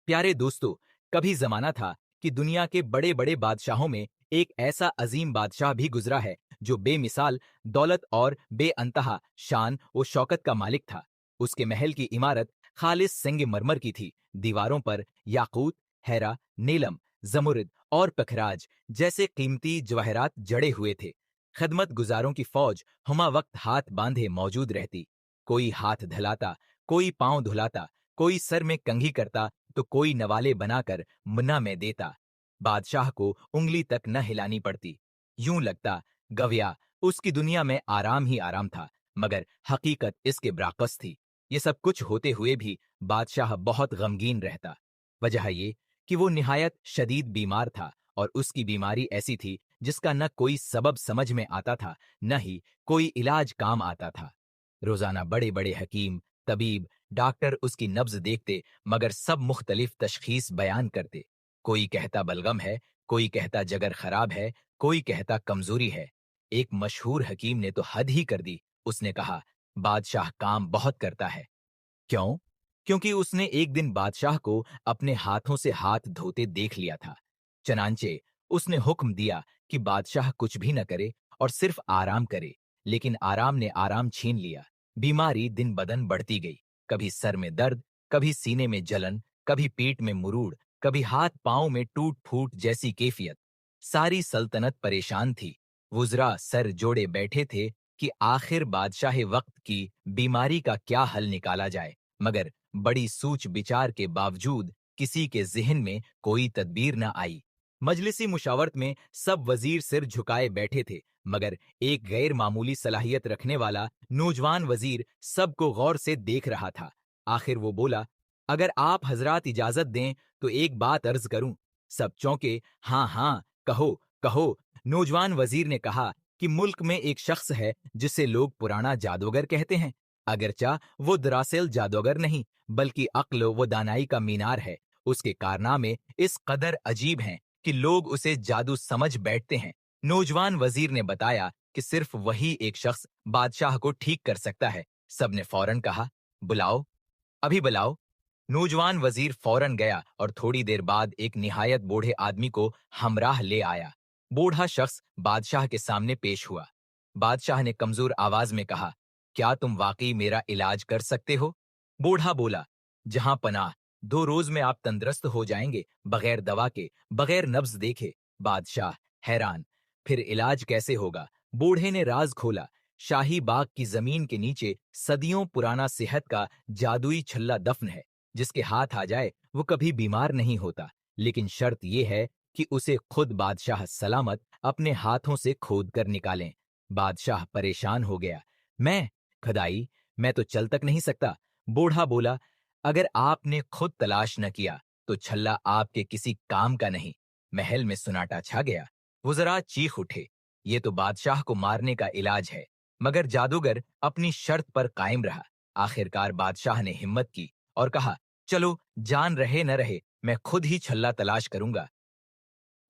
प्यारे दोस्तों, कभी जमाना था कि दुनिया के बड़े बड़े बादशाहों में एक ऐसा अजीम बादशाह भी गुजरा है जो बेमिसाल दौलत और बेअंतहा शान व शौकत का मालिक था। उसके महल की इमारत खालिस संगमरमर की थी। दीवारों पर याकूत, हैरा, नीलम, जमुरिद और पखराज जैसे कीमती जवाहरात जड़े हुए थे। खदमत गुजारों की फौज हुमा वक्त हाथ बांधे मौजूद रहती। कोई हाथ धलाता, कोई पांव धुलाता, कोई सर में कंघी करता, तो कोई नवाले बनाकर मुन्ना में देता। बादशाह को उंगली तक न हिलानी पड़ती। यूं लगता गवया उसकी दुनिया में आराम ही आराम था, मगर हकीकत इसके बरअक्स थी। ये सब कुछ होते हुए भी बादशाह बहुत गमगीन रहता। वजह ये कि वो निहायत शदीद बीमार था, और उसकी बीमारी ऐसी थी जिसका न कोई सबब समझ में आता था, न ही कोई इलाज काम आता था। रोजाना बड़े बड़े हकीम, तबीब, डॉक्टर उसकी नब्ज देखते, मगर सब मुख्तलिफ तशखीस बयान करते। कोई कहता बलगम है, कोई कहता जगर खराब है, कोई कहता कमजोरी है। एक मशहूर हकीम ने तो हद ही कर दी। उसने कहा, बादशाह काम बहुत करता है। क्यों? क्योंकि उसने एक दिन बादशाह को अपने हाथों से हाथ धोते देख लिया था। चनांचे उसने हुक्म दिया कि बादशाह कुछ भी न करे और सिर्फ आराम करे। लेकिन आराम ने आराम छीन लिया। बीमारी दिन बदन बढ़ती गई। कभी सर में दर्द, कभी सीने में जलन, कभी पेट में मुरूड़, कभी हाथ पांव में टूट फूट जैसी कैफियत। सारी सल्तनत परेशान थी। वुजरा सर जोड़े बैठे थे कि आखिर बादशाह वक्त की बीमारी का क्या हल निकाला जाए, मगर बड़ी सूच विचार के बावजूद किसी के जिहन में कोई तदबीर न आई। मजलिसी मुशावरत में सब वजीर सिर झुकाए बैठे थे, मगर एक गैर मामूली सलाहियत रखने वाला नौजवान वजीर सबको गौर से देख रहा था। आखिर वो बोला, अगर आप हजरात इजाजत दें तो एक बात अर्ज करूं। सब चौंके, हाँ हाँ, कहो कहो। नौजवान वजीर ने कहा कि मुल्क में एक शख्स है जिसे लोग पुराना जादूगर कहते हैं। अगरचा वो दरअसल जादूगर नहीं, बल्कि अक्ल व दानाई का मीनार है। उसके कारनामे इस कदर अजीब हैं कि लोग उसे जादू समझ बैठते हैं। नौजवान वजीर ने बताया कि सिर्फ वही एक शख्स बादशाह को ठीक कर सकता है। सबने फौरन कहा, बुलाओ, अभी बुलाओ। नौजवान वजीर फौरन गया और थोड़ी देर बाद एक निहायत बूढ़े आदमी को हमराह ले आया। बूढ़ा शख्स बादशाह के सामने पेश हुआ। बादशाह ने कमजोर आवाज में कहा, क्या तुम वाकई मेरा इलाज कर सकते हो? बूढ़ा बोला, जहां पनाह, 2 रोज में आप तंदुरुस्त हो जाएंगे, बगैर दवा के, बगैर नब्ज देखे। बादशाह हैरान, फिर इलाज कैसे होगा? बूढ़े ने राज खोला। शाही बाग की जमीन के नीचे सदियों पुराना सेहत का जादुई छल्ला दफन है। जिसके हाथ आ जाए वो कभी बीमार नहीं होता, लेकिन शर्त यह है कि उसे खुद बादशाह सलामत अपने हाथों से खोद कर निकालें। बादशाह परेशान हो गया। मैं? खदाई, मैं तो चल तक नहीं सकता। बूढ़ा बोला, अगर आपने खुद तलाश न किया तो छल्ला आपके किसी काम का नहीं। महल में सुनाटा छा गया। वुज़रा चीख उठे, ये तो बादशाह को मारने का इलाज है। मगर जादूगर अपनी शर्त पर कायम रहा। आखिरकार बादशाह ने हिम्मत की और कहा, चलो, जान रहे न रहे, मैं खुद ही छल्ला तलाश करूंगा।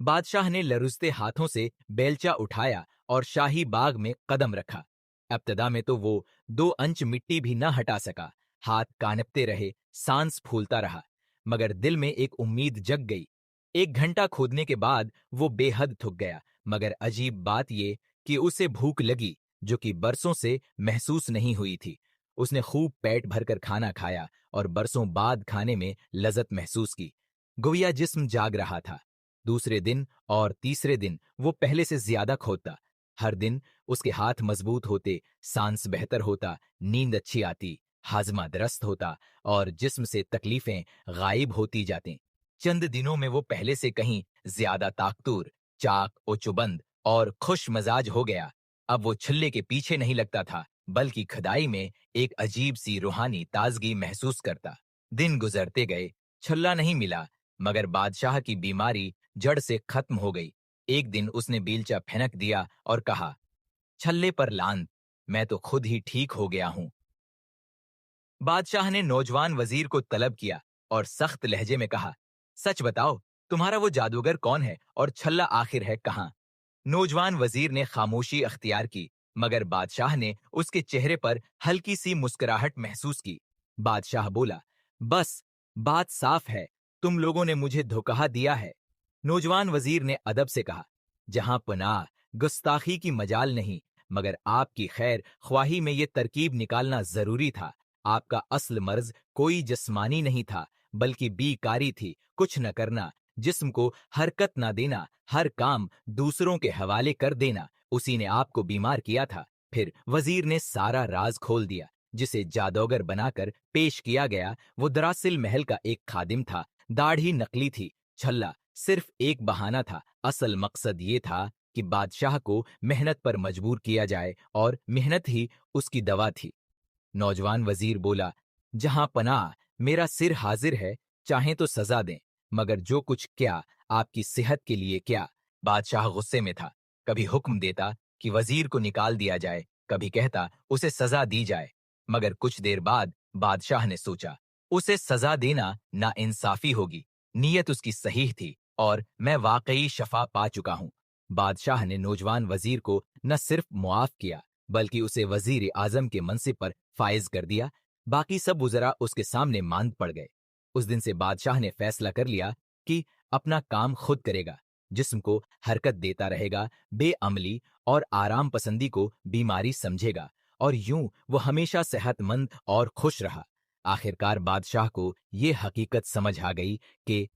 बादशाह ने लरुजते हाथों से बेलचा उठाया और शाही बाग में कदम रखा। इब्तिदा में तो वो 2 अंच मिट्टी भी न हटा सका। हाथ कांपते रहे, सांस फूलता रहा, मगर दिल में एक उम्मीद जग गई। 1 घंटा खोदने के बाद वो बेहद थक गया, मगर अजीब बात ये कि उसे भूख लगी, जो कि बरसों से महसूस नहीं हुई थी। उसने खूब पेट भरकर खाना खाया और बरसों बाद खाने में लज्जत महसूस की। गोया जिस्म जाग रहा था। दूसरे दिन और तीसरे दिन वो पहले से ज्यादा खोदता। हर दिन उसके हाथ मजबूत होते, सांस बेहतर होता, नींद अच्छी आती, हाजमा दुरुस्त होता और जिस्म से तकलीफें गायब होती जाती। चंद दिनों में वो पहले से कहीं ज्यादा ताकतूर, चाक और चुबंद और खुश मजाज हो गया। अब वो छल्ले के पीछे नहीं लगता था, बल्कि खदाई में एक अजीब सी रूहानी ताजगी महसूस करता। दिन गुजरते गए, छल्ला नहीं मिला, मगर बादशाह की बीमारी जड़ से खत्म हो गई। एक दिन उसने बेलचा फेंक दिया और कहा, छल्ले पर लांत, मैं तो खुद ही ठीक हो गया हूं। बादशाह ने नौजवान वजीर को तलब किया और सख्त लहजे में कहा, सच बताओ, तुम्हारा वो जादूगर कौन है और छल्ला आखिर है कहां? नौजवान वजीर ने खामोशी अख्तियार की, मगर बादशाह ने उसके चेहरे पर हल्की सी मुस्कुराहट महसूस की। बादशाह बोला, बस, बात साफ है, तुम लोगों ने मुझे धोखा दिया है। नौजवान वजीर ने अदब से कहा, जहां पनाह, गुस्ताखी की मजाल नहीं, मगर आपकी खैर ख्वाही में ये तरकीब निकालना जरूरी था। आपका असल मर्ज कोई जिस्मानी नहीं था, बल्कि बीकारी थी, कुछ न करना, जिस्म को हरकत ना देना, हर काम दूसरों के हवाले कर देना, उसी ने आपको बीमार किया था। फिर वजीर ने सारा राज खोल दिया। जिसे जादूगर बनाकर पेश किया गया, वो दरअसल महल का एक खादिम था। दाढ़ी नकली थी, छल्ला सिर्फ एक बहाना था। असल मकसद ये था कि बादशाह को मेहनत पर मजबूर किया जाए और मेहनत ही उसकी दवा थी। नौजवान वजीर बोला, जहां पनाह, मेरा सिर हाजिर है, चाहें तो सजा दें, मगर जो कुछ क्या आपकी सेहत के लिए क्या। बादशाह गुस्से में था, कभी हुक्म देता कि वजीर को निकाल दिया जाए, कभी कहता उसे सजा दी जाए। मगर कुछ देर बाद बादशाह ने सोचा, उसे सजा देना नाइंसाफी होगी। नीयत उसकी सही थी और मैं वाकई शफा पा चुका हूं। बादशाह ने नौजवान वजीर को न सिर्फ मुआफ किया, बल्कि उसे वजीर आजम के मनसिब पर फाइज कर दिया। बाकी सब वुज़रा उसके सामने मांद पड़ गए। उस दिन से बादशाह ने फैसला कर लिया कि अपना काम खुद करेगा, जिस्म को हरकत देता रहेगा, बेअमली और आराम पसंदी को बीमारी समझेगा, और यूं वो हमेशा सेहतमंद और खुश रहा। आखिरकार बादशाह को ये हकीकत समझ आ गई कि